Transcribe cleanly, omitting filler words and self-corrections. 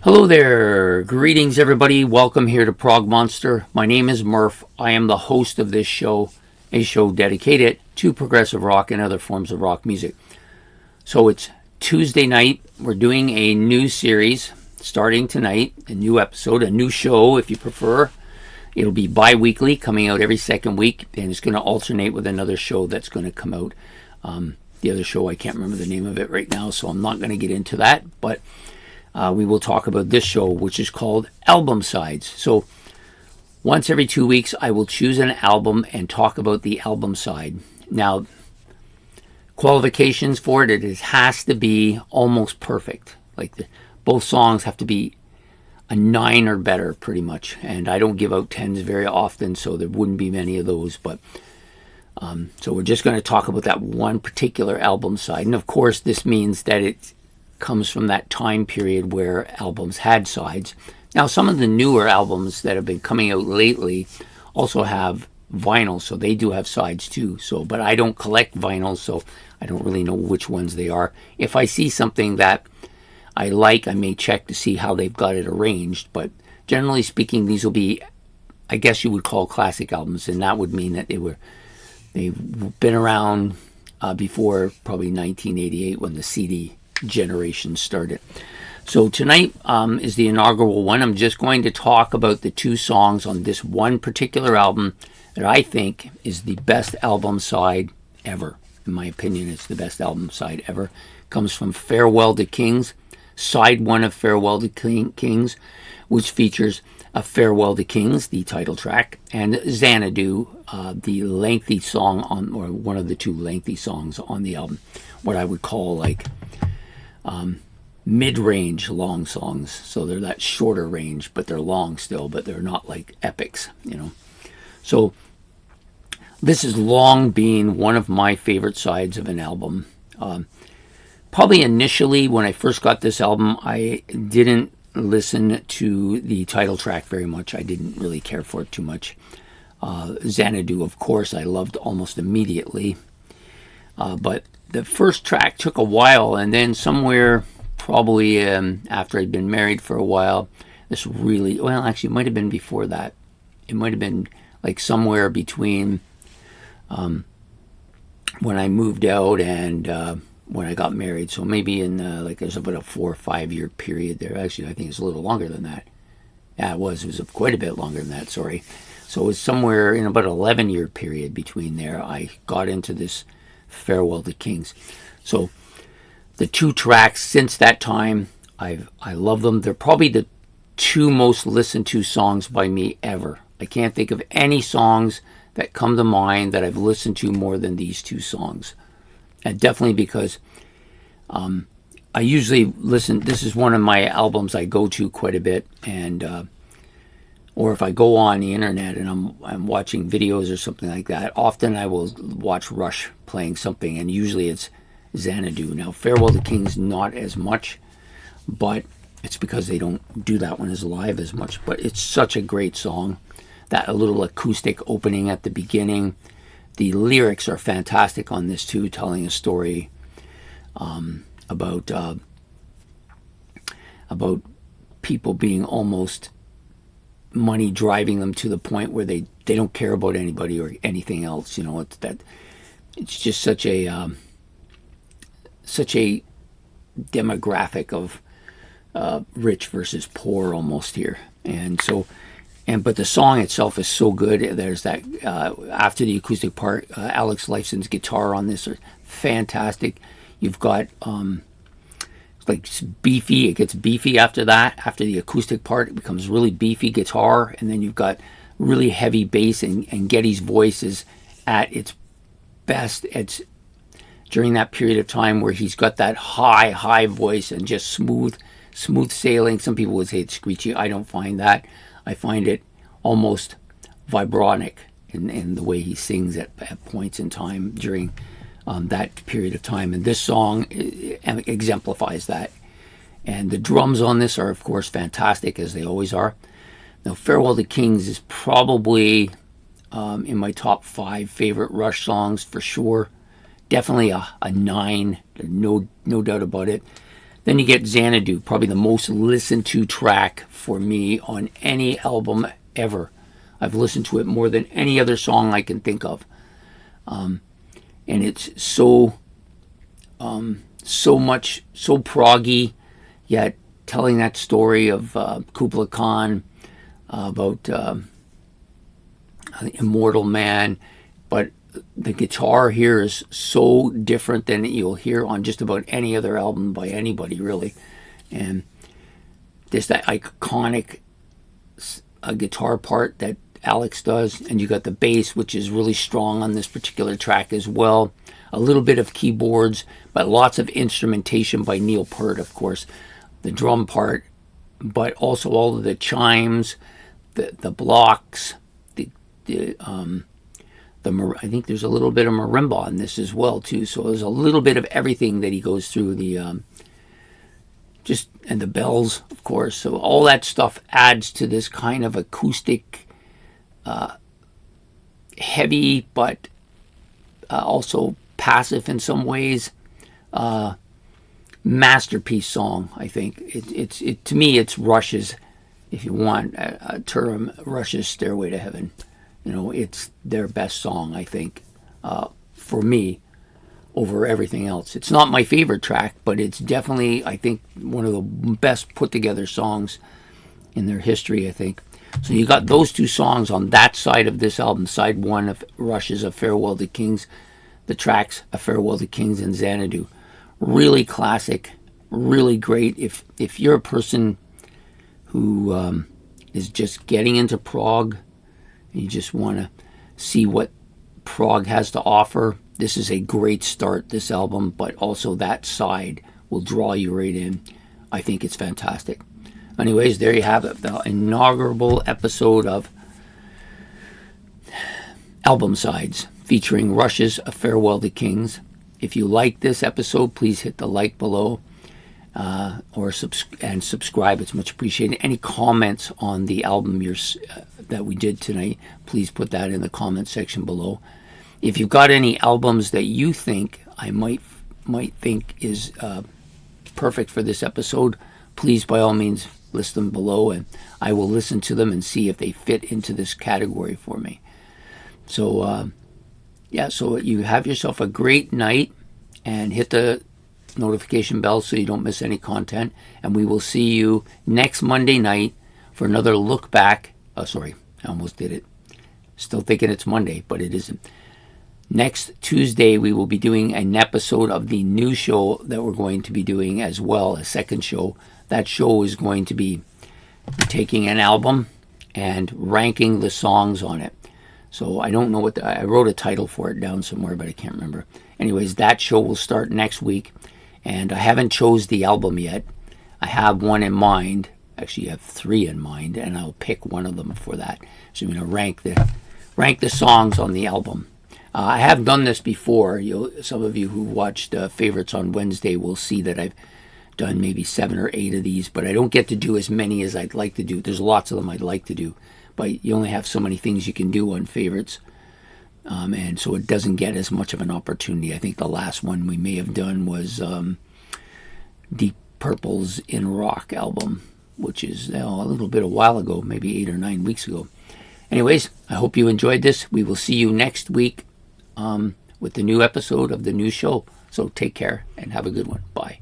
Hello there. Greetings, everybody. Welcome here to Prog Monster. My name is Murph. I am the host of this show, a show dedicated to progressive rock and other forms of rock music. So it's Tuesday night. We're doing a new series starting tonight, a new episode, a new show if you prefer. It'll be bi-weekly, coming out every second week, and it's going to alternate with another show that's going to come out. The other show, I can't remember the name of it right now, so I'm not going to get into that, but we will talk about this show, which is called Album Sides. So once every 2 weeks, I will choose an album and talk about the album side. Now, qualifications for it has to be almost perfect. Both songs have to be a 9 or better, pretty much. And I don't give out 10s very often, so there wouldn't be many of those. But so we're just going to talk about that one particular album side. And of course, this means that it comes from that time period where albums had sides. Now, some of the newer albums that have been coming out lately also have vinyl, so they do have sides too. But I don't collect vinyls, so I don't really know which ones they are. If I see something that I like, I may check to see how they've got it arranged. But generally speaking, these will be, I guess you would call classic albums, and that would mean that they've been around before probably 1988 when the CD generation started. So tonight is the inaugural one. I'm just going to talk about the two songs on this one particular album that I think is the best album side ever. In my opinion, it's the best album side ever. It comes from Farewell to Kings, side one of Farewell to Kings, which features a Farewell to Kings, the title track, and Xanadu, the lengthy song or one of the two lengthy songs on the album. What I would call mid-range long songs. So they're that shorter range, but they're long still, but they're not like epics, So this has long been one of my favorite sides of an album. Probably initially, when I first got this album, I didn't listen to the title track very much. I didn't really care for it too much. Xanadu, of course, I loved almost immediately. But the first track took a while, and then somewhere probably after I'd been married for a while, actually it might have been before that. It might have been like somewhere between when I moved out and when I got married. So maybe in there's about a 4 or 5 year period there. Actually, I think it's a little longer than that. Yeah, it was quite a bit longer than that, sorry. So it was somewhere in about an 11-year period between there. I got into this Farewell to Kings. So the two tracks since that time, I love them. They're probably the two most listened to songs by me ever. I can't think of any songs that come to mind that I've listened to more than these two songs. And definitely because I usually listen, this is one of my albums I go to quite a bit, and or if I go on the internet and I'm watching videos or something like that, often I will watch Rush playing something, and usually it's Xanadu. Now, Farewell to Kings, not as much, but it's because they don't do that one as live as much. But it's such a great song. That a little acoustic opening at the beginning. The lyrics are fantastic on this too, telling a story about people being almost money driving them to the point where they don't care about anybody or anything else. It's just such a demographic of rich versus poor almost here, but the song itself is so good. There's that after the acoustic part, Alex Lifeson's guitar on this are fantastic. You've got it's beefy. It gets beefy after that. After the acoustic part, it becomes really beefy guitar, and then you've got really heavy bass, and Geddy's voice is at its best. It's during that period of time where he's got that high voice and just smooth sailing. Some people would say it's screechy. I don't find that. I find it almost vibronic in the way he sings at points in time during that period of time. And this song exemplifies that. And the drums on this are, of course, fantastic, as they always are. Now, Farewell to Kings is probably in my top 5 favorite Rush songs for sure. Definitely a 9, no doubt about it. Then you get Xanadu, probably the most listened to track for me on any album ever. I've listened to it more than any other song I can think of. And it's so proggy, yet telling that story of Kublai Khan, about the immortal man. But the guitar here is so different than you'll hear on just about any other album by anybody, really. And just that iconic guitar part that Alex does, and you got the bass, which is really strong on this particular track as well. A little bit of keyboards, but lots of instrumentation by Neil Peart, of course. The drum part, but also all of the chimes, the blocks, I think there's a little bit of marimba on this as well too. So there's a little bit of everything that he goes through. And the bells, of course. So all that stuff adds to this kind of acoustic, heavy, but also passive in some ways. Masterpiece song, I think. It to me, it's Rush's, if you want a term, Rush's Stairway to Heaven. It's their best song, I think, for me, over everything else. It's not my favorite track, but it's definitely, I think, one of the best put together songs in their history, I think. So you got those two songs on that side of this album, side one of Rush's A Farewell to Kings, the tracks A Farewell to Kings and Xanadu. Really classic, really great. If you're a person who is just getting into prog, you just want to see what prog has to offer, this is a great start, this album, but also that side will draw you right in. I think it's fantastic. Anyways, there you have it, the inaugural episode of Album Sides, featuring Rush's A Farewell to Kings. If you like this episode, please hit the like below, and subscribe. It's much appreciated. Any comments on the album that we did tonight, please put that in the comment section below. If you've got any albums that you think I might think is perfect for this episode, please by all means list them below, and I will listen to them and see if they fit into this category for me. So so you have yourself a great night, and hit the notification bell so you don't miss any content, and we will see you next Monday night for another look back. Oh, sorry, I almost did it. Still thinking it's Monday, but it isn't. Next Tuesday, we will be doing an episode of the new show that we're going to be doing as well, a second show. That show is going to be taking an album and ranking the songs on it. So I don't know I wrote a title for it down somewhere, but I can't remember. Anyways, that show will start next week, and I haven't chose the album yet. I have one in mind. Actually, I have three in mind, and I'll pick one of them for that. So I'm going to rank the songs on the album. I have done this before. Some of you who watched Favorites on Wednesday will see that I've done maybe 7 or 8 of these, but I don't get to do as many as I'd like to do. There's lots of them I'd like to do, but you only have so many things you can do on Favorites, and so it doesn't get as much of an opportunity. I think the last one we may have done was Deep Purple's In Rock album, which is a while ago, maybe 8 or 9 weeks ago. Anyways, I hope you enjoyed this. We will see you next week with the new episode of the new show. So take care and have a good one. Bye.